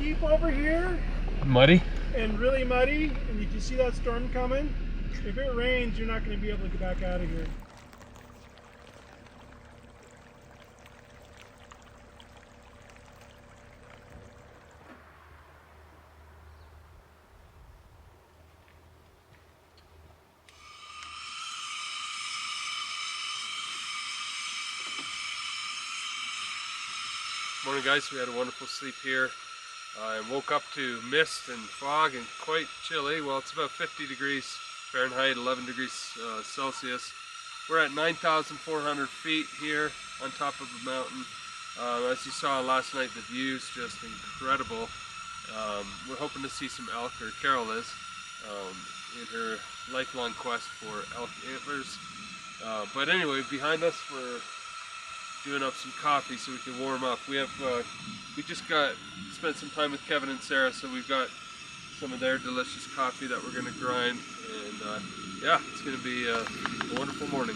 deep over here. Muddy? And really muddy, and you can see that storm coming. If it rains, you're not going to be able to get back out of here. Morning guys, we had a wonderful sleep here. I woke up to mist and fog and quite chilly. Well, it's about 50 degrees Fahrenheit, 11 degrees Celsius. We're at 9,400 feet here on top of a mountain. As you saw last night, the view's just incredible. We're hoping to see some elk, or Carol is, in her lifelong quest for elk antlers. But anyway, behind us we're doing up some coffee so we can warm up. We just spent some time with Kevin and Sarah, so we've got some of their delicious coffee that we're going to grind, and yeah, it's going to be a wonderful morning.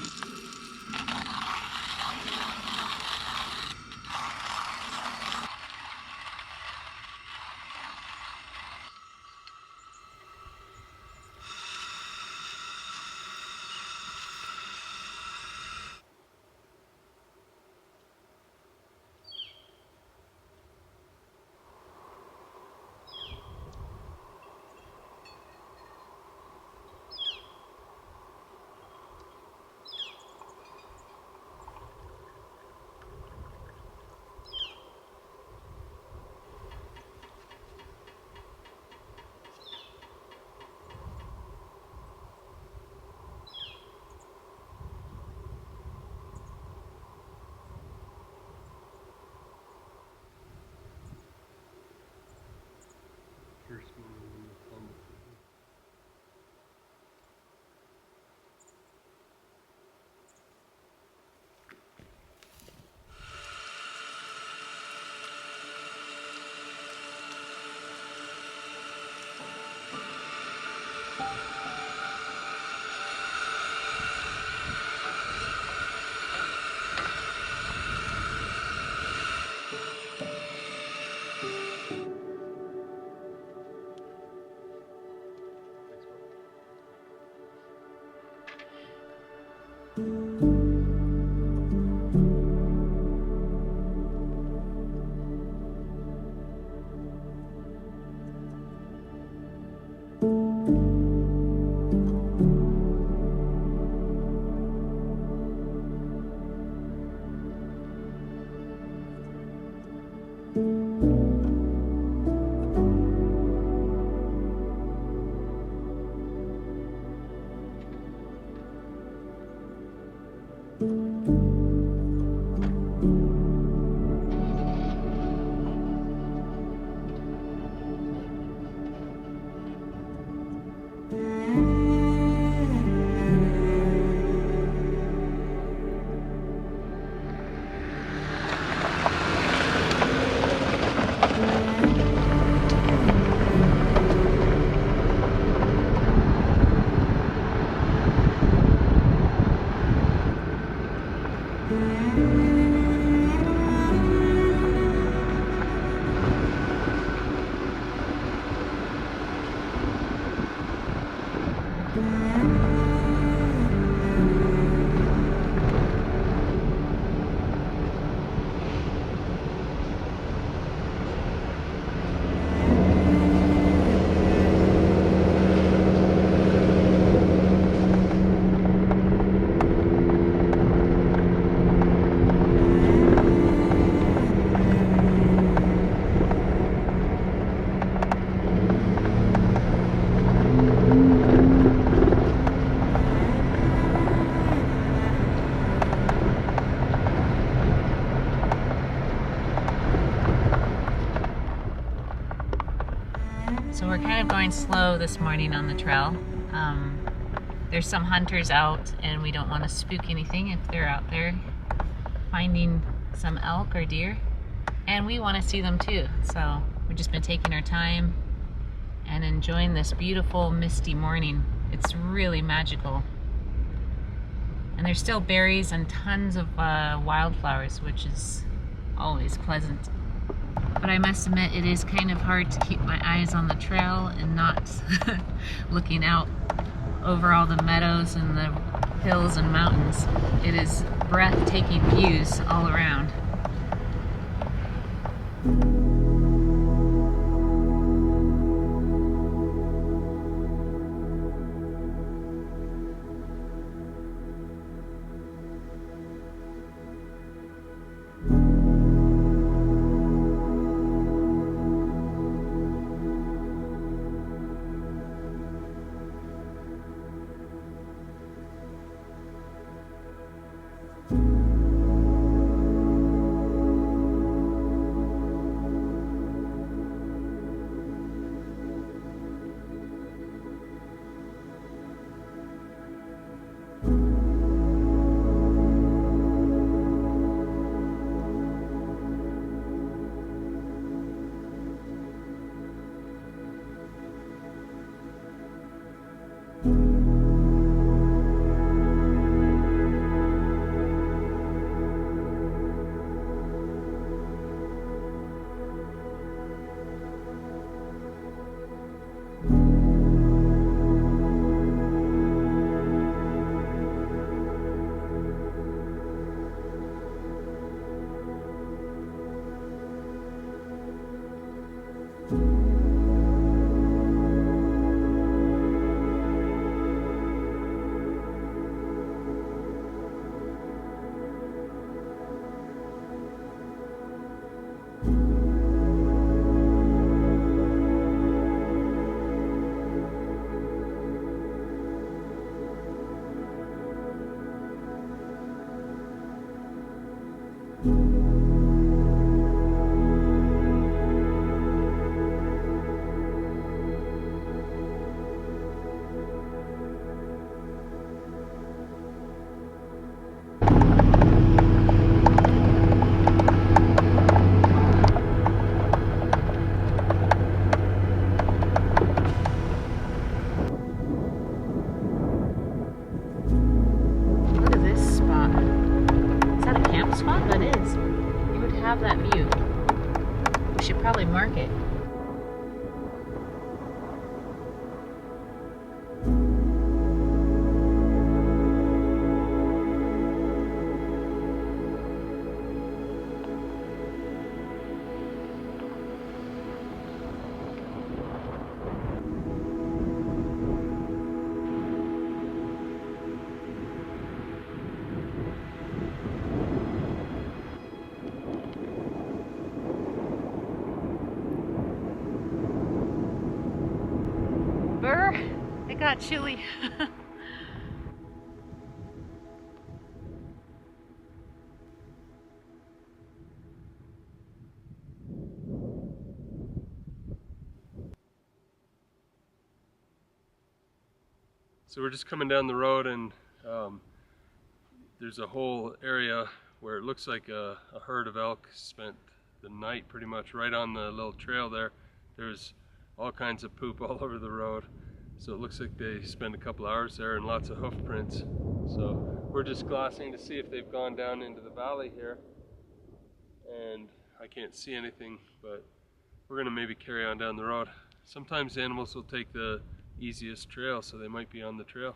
So we're kind of going slow this morning on the trail. There's some hunters out and we don't want to spook anything if they're out there finding some elk or deer. And we want to see them too. So we've just been taking our time and enjoying this beautiful misty morning. It's really magical. And there's still berries and tons of wildflowers, which is always pleasant. But I must admit, it is kind of hard to keep my eyes on the trail and not looking out over all the meadows and the hills and mountains. It is breathtaking views all around. That view. We should probably mark it. It got chilly. So we're just coming down the road, and there's a whole area where it looks like a herd of elk spent the night pretty much right on the little trail there. There's all kinds of poop all over the road. So it looks like they spend a couple hours there, and lots of hoof prints. So we're just glassing to see if they've gone down into the valley here. And I can't see anything, but we're gonna maybe carry on down the road. Sometimes animals will take the easiest trail, so they might be on the trail.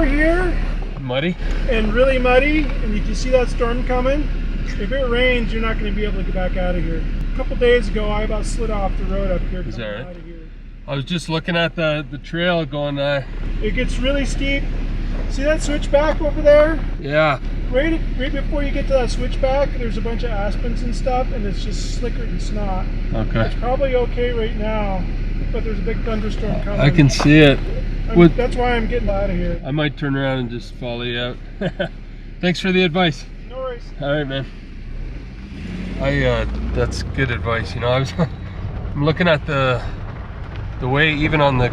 over here Muddy? and really muddy, and you can see that storm coming. If it rains, you're not going to be able to get back out of here. A couple days ago, I about slid off the road up here. Is that right? Out of here. I was just looking at the trail going, It gets really steep. See that switchback over there? yeah. Right before you get to that switchback, there's a bunch of aspens and stuff, and it's just slicker than snot. Okay. It's probably okay right now, but there's a big thunderstorm coming. I can see it. That's why I'm getting out of here. I might turn around and just follow you out. Thanks for the advice. No worries. All right, man. That's good advice. You know, I'm looking at the way, even on the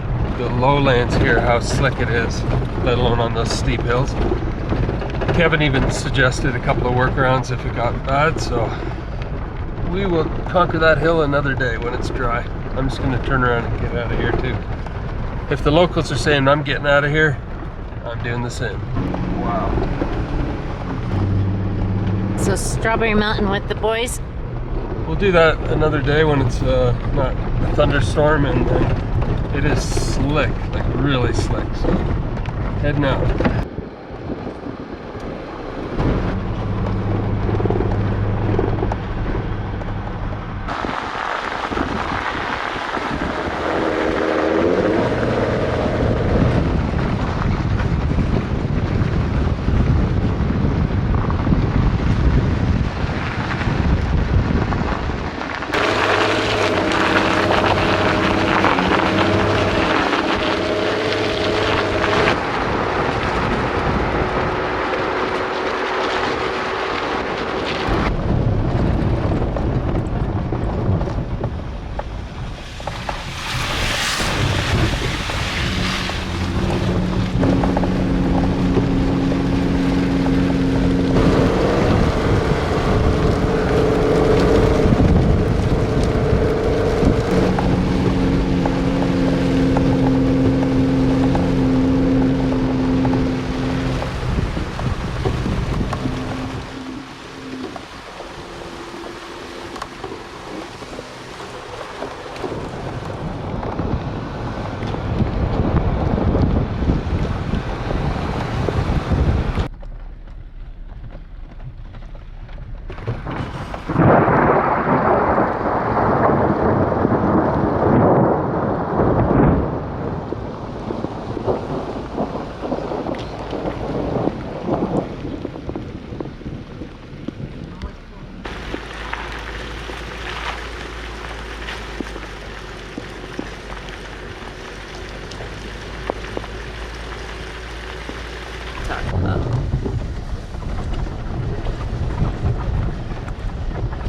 lowlands here, how slick it is, let alone on those steep hills. Kevin even suggested a couple of workarounds if it got bad, so we will conquer that hill another day when it's dry. I'm just gonna turn around and get out of here too. If the locals are saying I'm getting out of here, I'm doing the same. Wow. So Strawberry Mountain with the boys. We'll do that another day when it's not a thunderstorm and it is slick, like really slick. So heading out.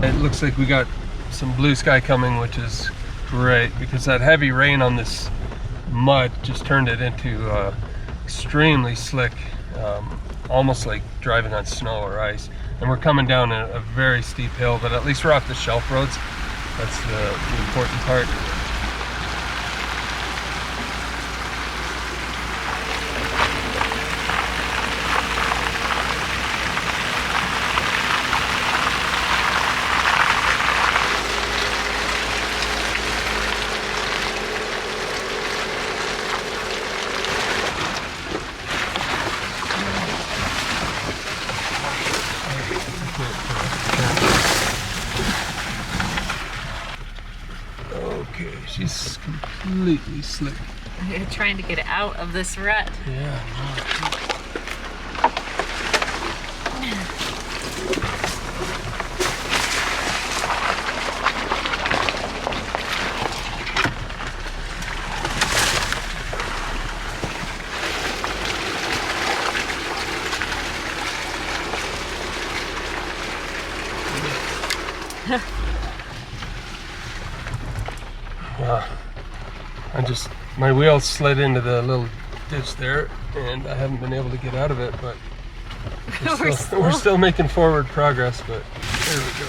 It looks like we got some blue sky coming, which is great because that heavy rain on this mud just turned it into extremely slick, almost like driving on snow or ice. And we're coming down a very steep hill, but at least we're off the shelf roads. That's the important part. Okay, she's completely slick. You're trying to get out of this rut. Yeah. My wheel slid into the little ditch there, and I haven't been able to get out of it, but we're still making forward progress, but there we go.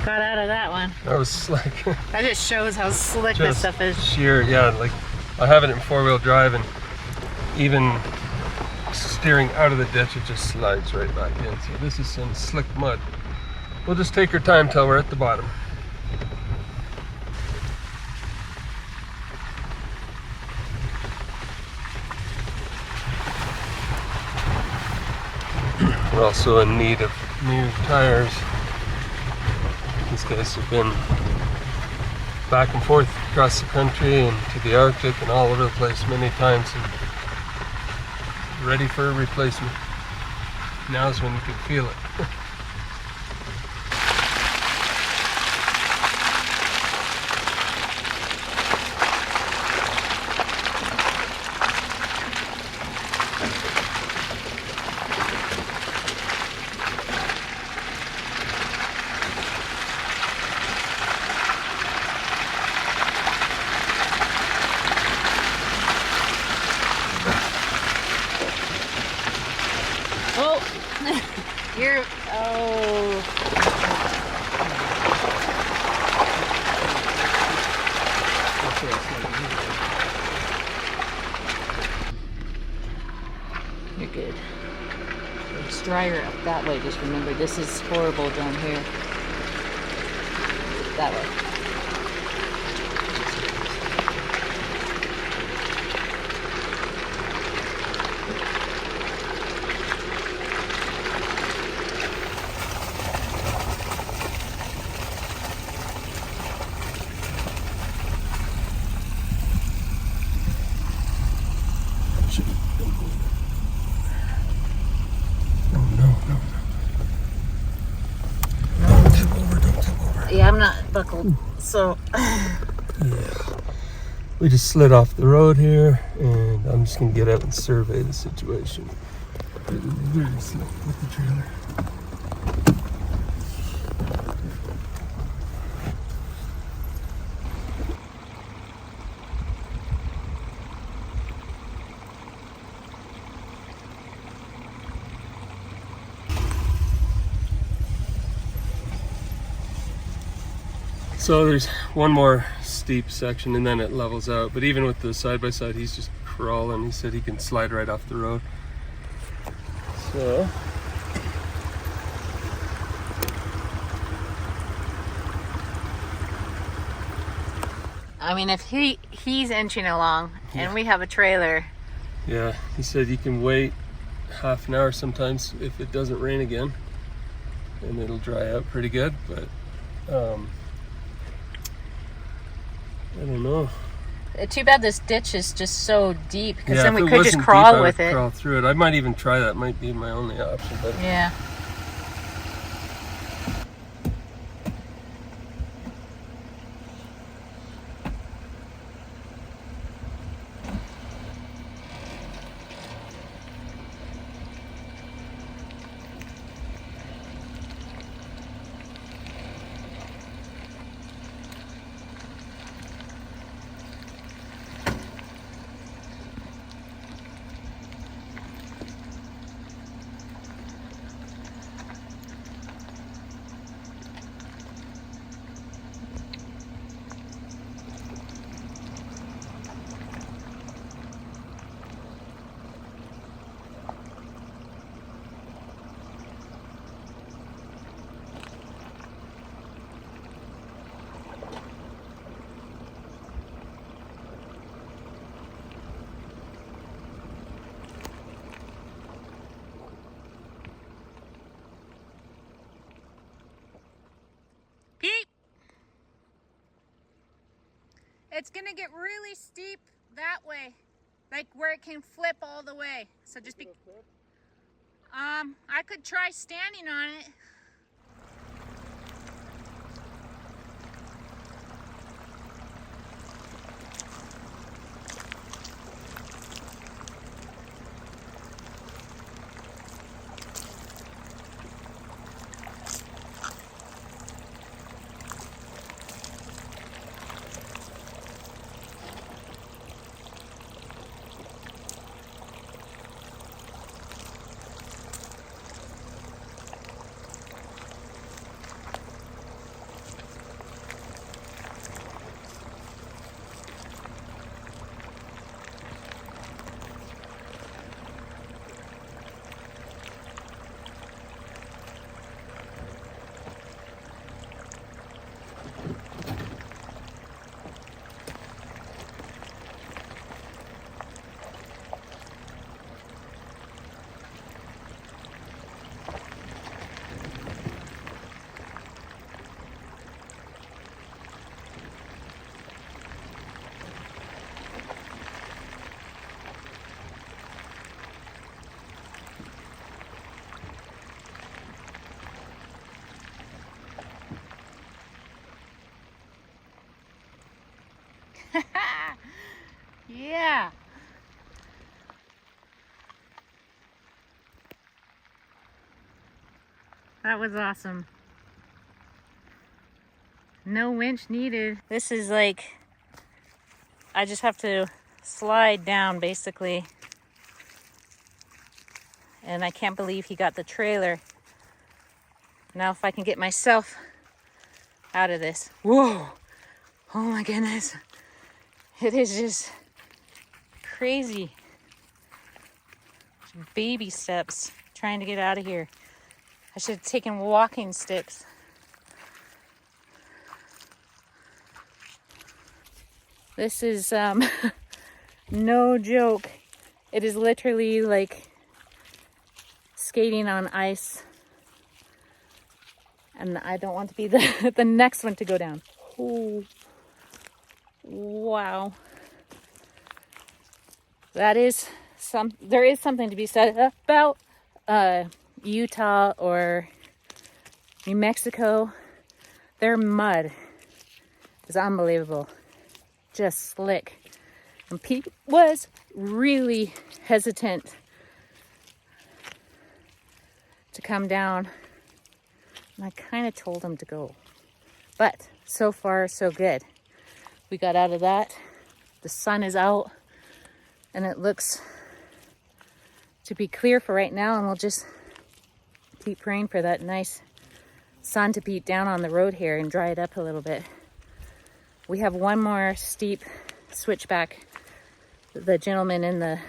Got out of that one. That was slick. That just shows how slick this stuff is. Sheer, yeah, like I have it in four-wheel drive, and even steering out of the ditch, it just slides right back in. So this is some slick mud. We'll just take our time till we're at the bottom. We're also in need of new tires. These guys have been back and forth across the country and to the Arctic and all over the place many times and ready for a replacement. Now's when you can feel it. You're good. It's drier up that way. Just remember, this is horrible down here. That way. Yeah, I'm not buckled, so. Yeah. We just slid off the road here, and I'm just gonna get out and survey the situation. It is very slick with the trailer. So there's one more steep section and then it levels out. But even with the side-by-side, he's just crawling. He said he can slide right off the road. So I mean, if he's inching along and we have a trailer. yeah, he said you can wait half an hour sometimes if it doesn't rain again, and it'll dry out pretty good. But I don't know. Too bad this ditch is just so deep, because Yeah, then if we it could just wasn't crawl deep, I with would it. crawl through it. I might even try that. Might be my only option. But Yeah. It's gonna get really steep that way, like where it can flip all the way. So just be. I could try standing on it. Yeah. That was awesome. No winch needed. This is like, I just have to slide down basically. And I can't believe he got the trailer. Now if I can get myself out of this. Whoa! Oh my goodness. It is just crazy. Baby steps trying to get out of here. I should have taken walking sticks. This is no joke. It is literally like skating on ice. And I don't want to be the next one to go down. Oh, wow. There is something to be said about Utah or New Mexico. Their mud is unbelievable. Just slick. And Pete was really hesitant to come down. And I kind of told him to go. But so far, so good. We got out of that. The sun is out. And it looks to be clear for right now. And we'll just keep praying for that nice sun to beat down on the road here and dry it up a little bit. We have one more steep switchback. The gentleman in the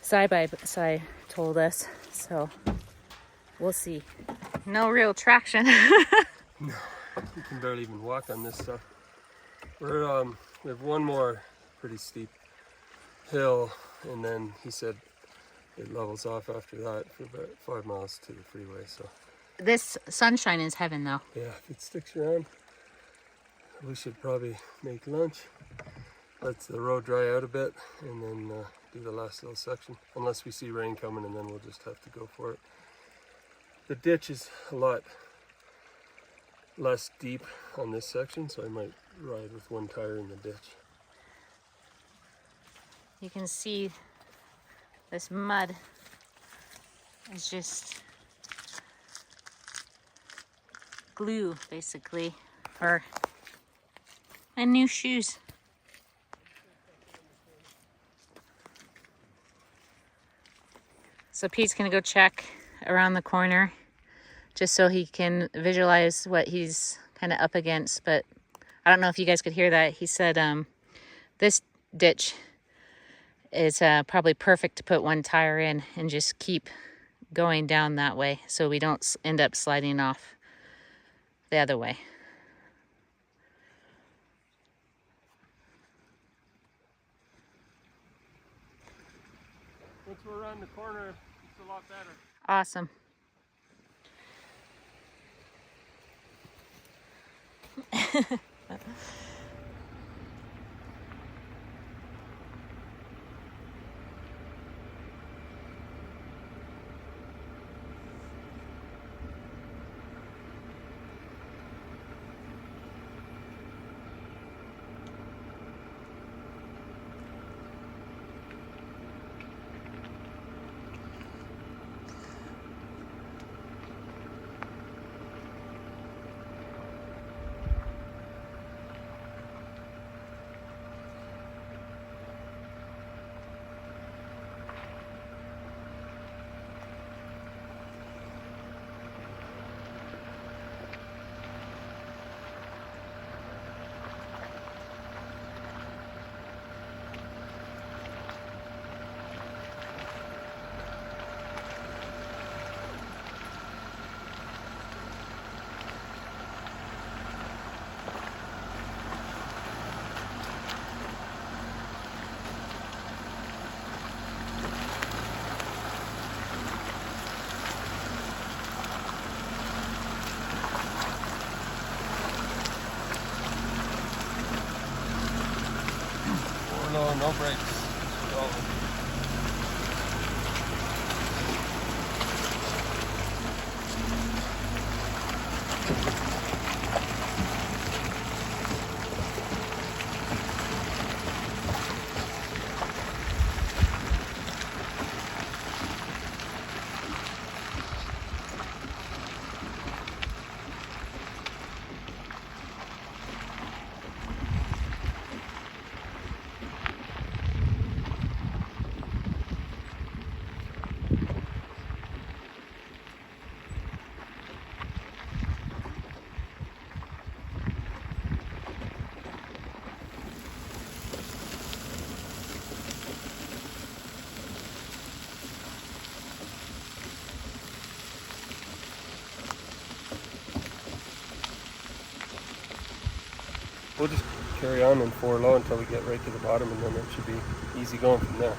side-by-side told us. So we'll see. No real traction. No, you can barely even walk on this stuff. We have one more pretty steep hill, and then he said it levels off after that for about 5 miles to the freeway. So This sunshine is heaven, though. yeah, if it sticks around, we should probably make lunch, let the road dry out a bit, and then do the last little section. Unless we see rain coming, and then we'll just have to go for it. The ditch is a lot less deep on this section, so I might ride with one tire in the ditch. You can see this mud is just glue, basically, for my new shoes. So Pete's gonna go check around the corner just so he can visualize what he's kind of up against. But I don't know if you guys could hear that. He said this ditch is probably perfect to put one tire in and just keep going down that way so we don't end up sliding off the other way. Once we're around the corner, it's a lot better. Awesome. No brakes. we'll just carry on in 4 low until we get right to the bottom, and then it should be easy going from there.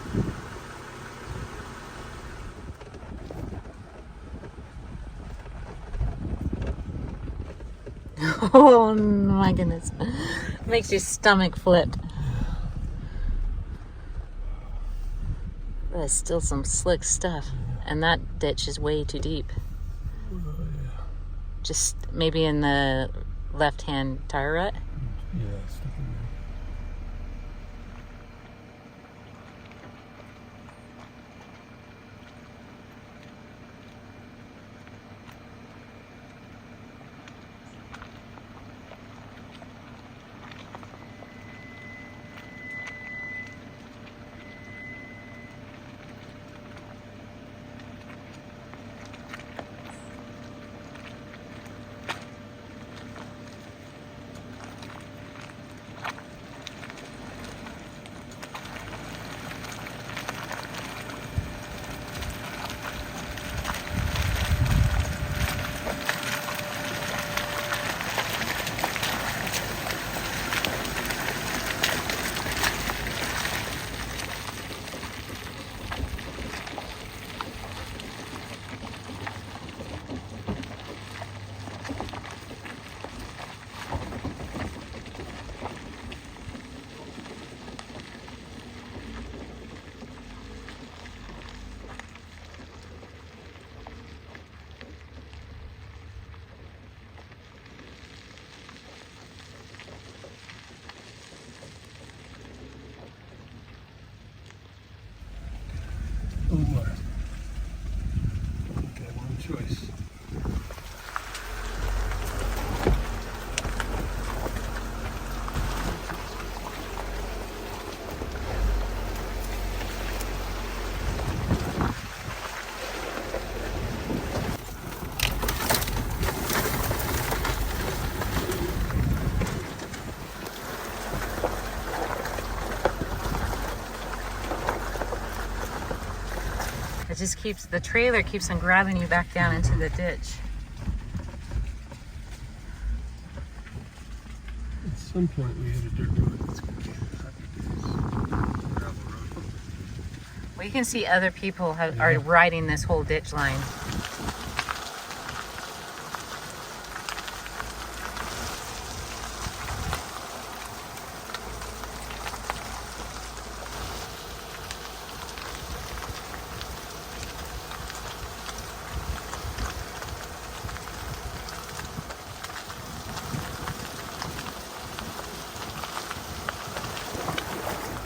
Oh my goodness. Makes your stomach flip. There's still some slick stuff. And that ditch is way too deep. Oh, yeah. Just maybe in the left-hand tire rut. Yeah, stuck in there. Oh my. Okay, one choice. It just keeps, the trailer keeps on grabbing you back down into the ditch. At some point we hit a dirt road. It's going to be gravel road. Well, you can see other people are riding this whole ditch line.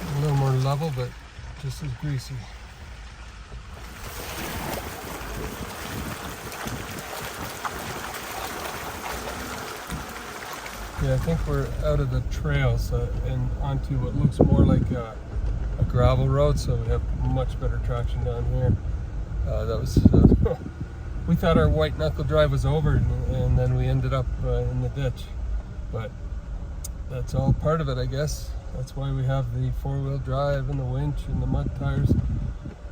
A little more level, but just as greasy. Yeah, I think we're out of the trails and onto what looks more like a gravel road, so we have much better traction down here. That was we thought our white knuckle drive was over, and then we ended up in the ditch, but that's all part of it, I guess. That's why we have the 4-wheel drive and the winch and the mud tires,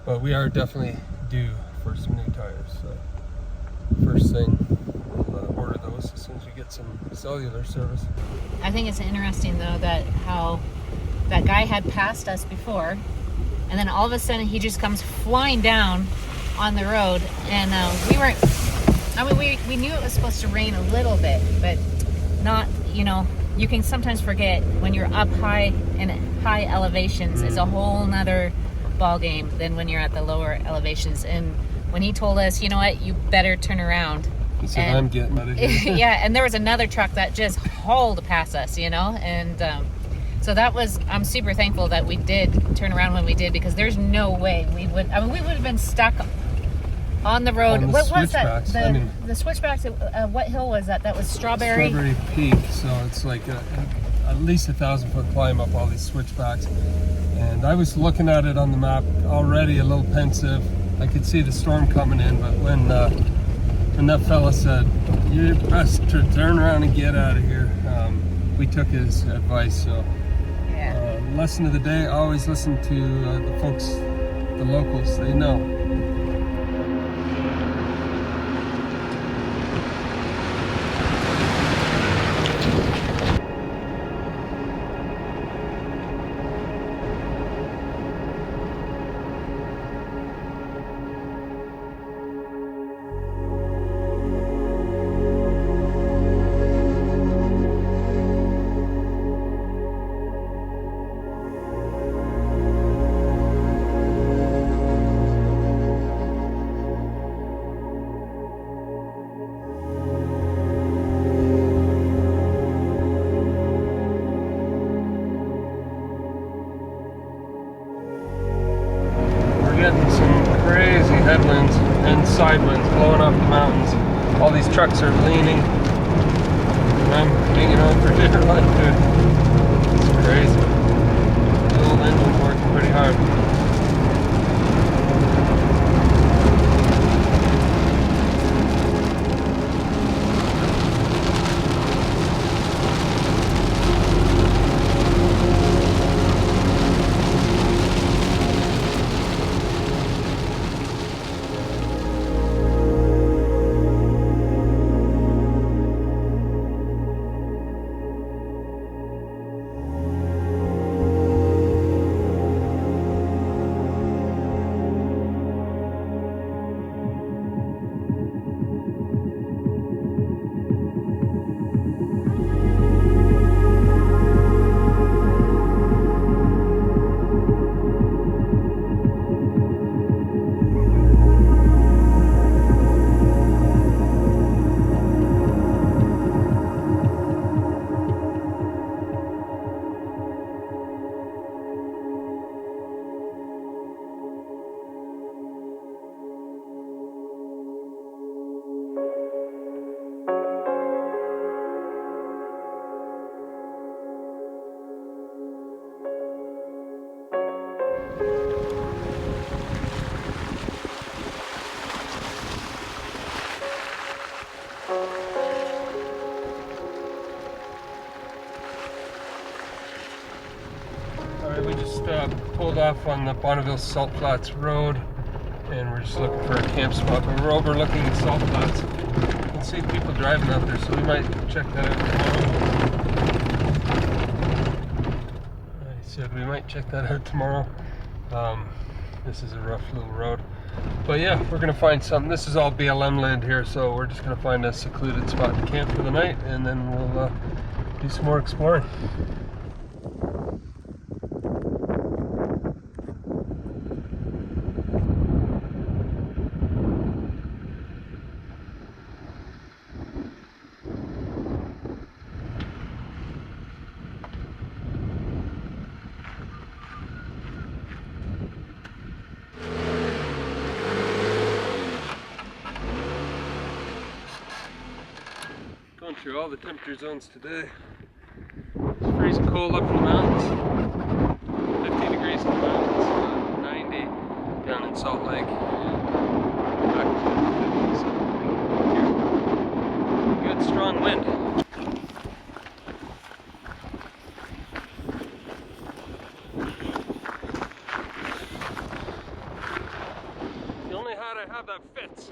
but we are definitely due for some new tires. So first thing, we'll order those as soon as we get some cellular service. I think it's interesting though that how that guy had passed us before, and then all of a sudden he just comes flying down on the road, and we weren't, I mean, we knew it was supposed to rain a little bit, but not, you know, you can sometimes forget when you're up high in high elevations, it's a whole nother ball game than when you're at the lower elevations. And when he told us, you know what, you better turn around. He said, I'm getting out of here. Yeah, and there was another truck that just hauled past us, you know, and so that was, I'm super thankful that we did turn around when we did, because there's no way we would, I mean, we would have been stuck on the road. On the What was that? switchbacks, I mean, The switchbacks, what hill was that? That was Strawberry? Strawberry Peak, so it's like at least 1,000-foot climb up all these switchbacks. And I was looking at it on the map already a little pensive. I could see the storm coming in, but when that fella said, you're best to turn around and get out of here, we took his advice. So Yeah. Lesson of the day, always listen to the folks, the locals, they know. winds, side winds, blowing off the mountains. All these trucks are leaning. And I'm hanging on for dear life, dude. It's crazy. The old engine's working pretty hard. Alright, we just pulled off on the Bonneville Salt Flats Road, and we're just looking for a camp spot, but we're overlooking the Salt Flats. You can see people driving out there, so we might check that out tomorrow. I said we might check that out tomorrow. This is a rough little road. But yeah, we're going to find some. This is all BLM land here, so we're just going to find a secluded spot to camp for the night, and then we'll do some more exploring. Going through all the temperature zones today. It's freezing cold up in the mountains. 50 degrees in the mountains, 90 down in Salt Lake, and back to the 50s here. Good strong wind. The only hat I have that fits.